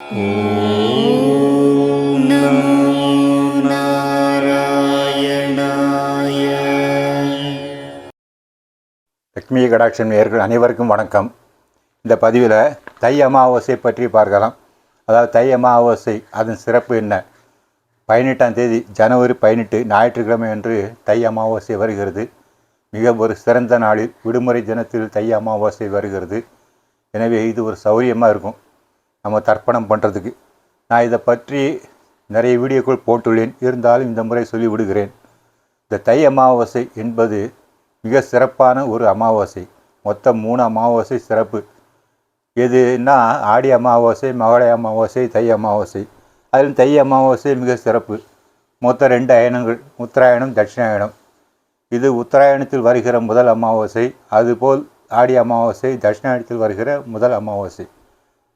ஓம் நமோ நாராயணாய. லக்ஷ்மி கடாட்சம் நேயர்கள் அனைவருக்கும் வணக்கம். இந்த பதிவில் தை அமாவாசை பற்றி பார்க்கலாம். அதாவது தை அமாவாசை அதன் சிறப்பு என்ன? 18ஆம் தேதி ஜனவரி 18 ஞாயிற்றுக்கிழமை அன்று தை அமாவாசை வருகிறது. மிக ஒரு சிறந்த நாளில் விடுமுறை தினத்தில் தை அமாவாசை வருகிறது. எனவே இது ஒரு சௌரியமாக இருக்கும் நம்ம தர்ப்பணம் பண்ணுறதுக்கு. நான் இதை பற்றி நிறைய வீடியோக்கள் போட்டுள்ளேன், இருந்தாலும் இந்த முறை சொல்லிவிடுகிறேன். இந்த தை அமாவாசை என்பது மிக சிறப்பான ஒரு அமாவாசை. மொத்தம் 3 அமாவாசை சிறப்பு. எதுன்னா ஆடி அமாவாசை, மகாலய அமாவாசை, தை அமாவாசை. அதில் தை அமாவாசை மிக சிறப்பு. மொத்தம் 2 அயனங்கள், உத்தராயணம், தட்சிணாயணம். இது உத்தராயணத்தில் வருகிற முதல் அமாவாசை. அதுபோல் ஆடி அமாவாசை தட்சிணாயணத்தில் வருகிற முதல் அமாவாசை.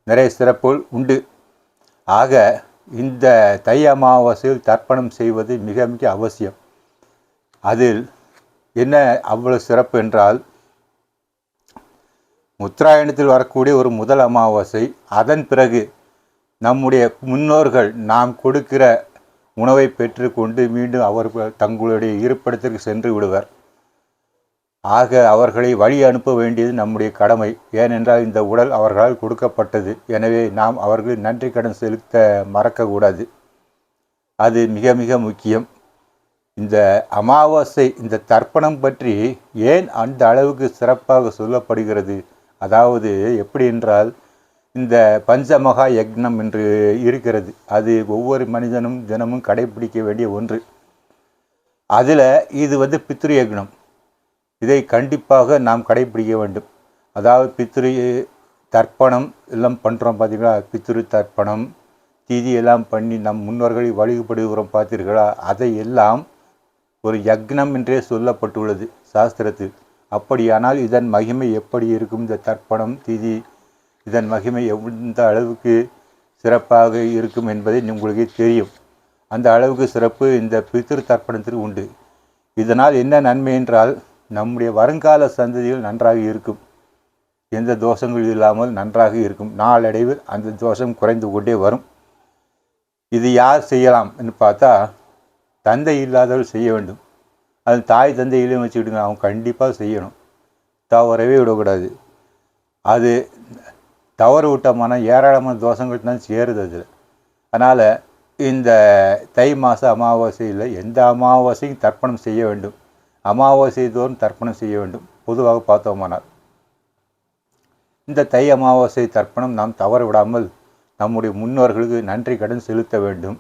நிறைய சிறப்புகள் உண்டு. ஆக இந்த தை அமாவாசையில் தர்ப்பணம் செய்வது மிக மிக அவசியம். அதில் என்ன அவ்வளவு சிறப்பு என்றால், உத்தராயணத்தில் வரக்கூடிய ஒரு முதல் அமாவாசை. அதன் பிறகு நம்முடைய முன்னோர்கள் நாம் கொடுக்கிற உணவை பெற்றுக்கொண்டு மீண்டும் அவர்கள் தங்களுடைய இருப்பிடத்திற்கு சென்று விடுவர். ஆக அவர்களை வழி அனுப்ப வேண்டியது நம்முடைய கடமை. ஏனென்றால் இந்த உடல் அவர்களால் கொடுக்கப்பட்டது. எனவே நாம் அவர்கள் நன்றி கடன் செலுத்த மறக்கக்கூடாது. அது மிக மிக முக்கியம். இந்த அமாவாசை, இந்த தர்ப்பணம் பற்றி ஏன் அந்த அளவுக்கு சிறப்பாக சொல்லப்படுகிறது? அதாவது எப்படி என்றால், இந்த பஞ்சமகா யக்னம் என்று இருக்கிறது. அது ஒவ்வொரு மனிதனும் தினமும் கடைபிடிக்க வேண்டிய ஒன்று. அதில் இது பித்ரு யக்னம். இதை கண்டிப்பாக நாம் கடைபிடிக்க வேண்டும். அதாவது பித்ரு தர்ப்பணம் எல்லாம் பண்ணுறோம் பார்த்தீங்களா? பித்ரு தர்ப்பணம், திதி எல்லாம் பண்ணி நம் முன்னோர்களை வழிபடுகிறோம் பார்த்தீர்களா? அதை எல்லாம் ஒரு யக்னம் என்றே சொல்லப்பட்டுள்ளது சாஸ்திரத்தில். அப்படியானால் இதன் மகிமை எப்படி இருக்கும்? இந்த தர்ப்பணம், திதி, இதன் மகிமை எந்த அளவுக்கு சிறப்பாக இருக்கும் என்பதை உங்களுக்கே தெரியும். அந்த அளவுக்கு சிறப்பு இந்த பித்ரு தர்ப்பணத்திற்கு உண்டு. இதனால் என்ன நன்மை என்றால், நம்முடைய வருங்கால சந்ததிகள் நன்றாக இருக்கும். எந்த தோஷங்கள் இல்லாமல் நன்றாக இருக்கும். நாளடைவில் அந்த தோஷம் குறைந்து கொண்டே வரும். இது யார் செய்யலாம் என்று பார்த்தா, தந்தை இல்லாதவர்கள் செய்ய வேண்டும். அது தாய் தந்தையிலையும் வச்சுக்கிடுங்க, அவங்க கண்டிப்பாக செய்யணும். தவறவே விடக்கூடாது. அது தவறு விட்டோம்னா ஏராளமான தோஷங்கள் தான் சேருது அதில். அதனால் இந்த தை மாத அமாவாசையில் எந்த அமாவாசையும் தர்ப்பணம் செய்ய வேண்டும். அமாவாசை தோறும் தர்ப்பணம் செய்ய வேண்டும். பொதுவாக பார்த்தோமானால் இந்த தை அமாவாசை தர்ப்பணம் நாம் தவற விடாமல் நம்முடைய முன்னோர்களுக்கு நன்றி கடன் செலுத்த வேண்டும்.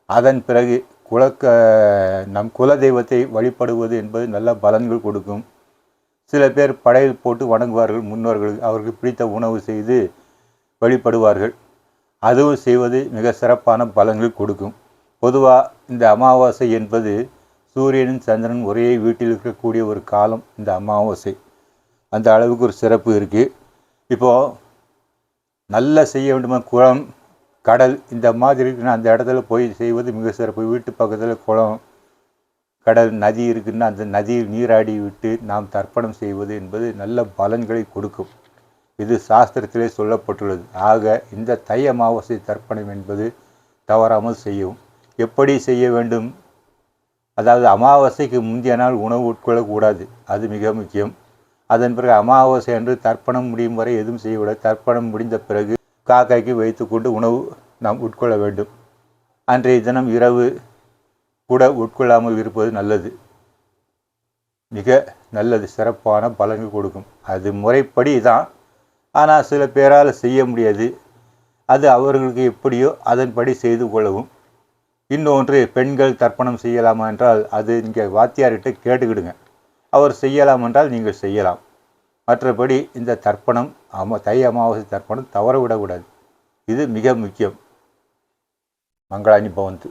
அதன் பிறகு நம் குலதெய்வத்தை வழிபடுவது என்பது நல்ல பலன்கள் கொடுக்கும். சில பேர் படையல் போட்டு வணங்குவார்கள் முன்னோர்களுக்கு. அவர்களுக்கு பிடித்த உணவு செய்து வழிபடுவார்கள். அதுவும் செய்வது மிக சிறப்பான பலன்கள் கொடுக்கும். பொதுவாக இந்த அமாவாசை என்பது சூரியனும் சந்திரன் ஒரே வீட்டில் இருக்கக்கூடிய ஒரு காலம் இந்த அமாவாசை. அந்த அளவுக்கு ஒரு சிறப்பு இருக்குது. இப்போது நல்லா செய்ய வேண்டுமா, குளம், கடல் இந்த மாதிரி இருக்குன்னா அந்த இடத்துல போய் செய்வது மிக சிறப்பு. வீட்டு பக்கத்தில் குளம், கடல், நதி இருக்குன்னா அந்த நதியில் நீராடி விட்டு நாம் தர்ப்பணம் செய்வது என்பது நல்ல பலன்களை கொடுக்கும். இது சாஸ்திரத்திலே சொல்லப்பட்டுள்ளது. ஆக இந்த தை அமாவாசை தர்ப்பணம் என்பது தவறாமல் செய்யவும். எப்படி செய்ய வேண்டும்? அதாவது அமாவாசைக்கு முந்தைய நாள் உணவு உட்கொள்ளக்கூடாது. அது மிக முக்கியம். அதன் பிறகு அமாவாசை அன்று தர்ப்பணம் முடியும் வரை எதுவும் செய்யக்கூடாது. தர்ப்பணம் முடிந்த பிறகு காக்காய்க்கு வைத்துக்கொண்டு உணவு நாம் உட்கொள்ள வேண்டும். அன்றைய தினம் இரவு கூட உட்கொள்ளாமல் இருப்பது நல்லது. மிக நல்லது, சிறப்பான பலன்கள் கொடுக்கும். அது முறைப்படி தான். ஆனால் சில பேரால் செய்ய முடியாது. அது அவர்களுக்கு எப்படியோ அதன்படி செய்து கொள்ளவும். இன்னொன்று, பெண்கள் தர்ப்பணம் செய்யலாமா என்றால் அது நீங்கள் வாத்தியார்கிட்ட கேட்டுக்கிடுங்க. அவர் செய்யலாம் என்றால் நீங்கள் செய்யலாம். மற்றபடி இந்த தர்ப்பணம் தை அமாவாசை தர்ப்பணம் தவற விடக்கூடாது. இது மிக முக்கியம். மங்களானி பவந்து.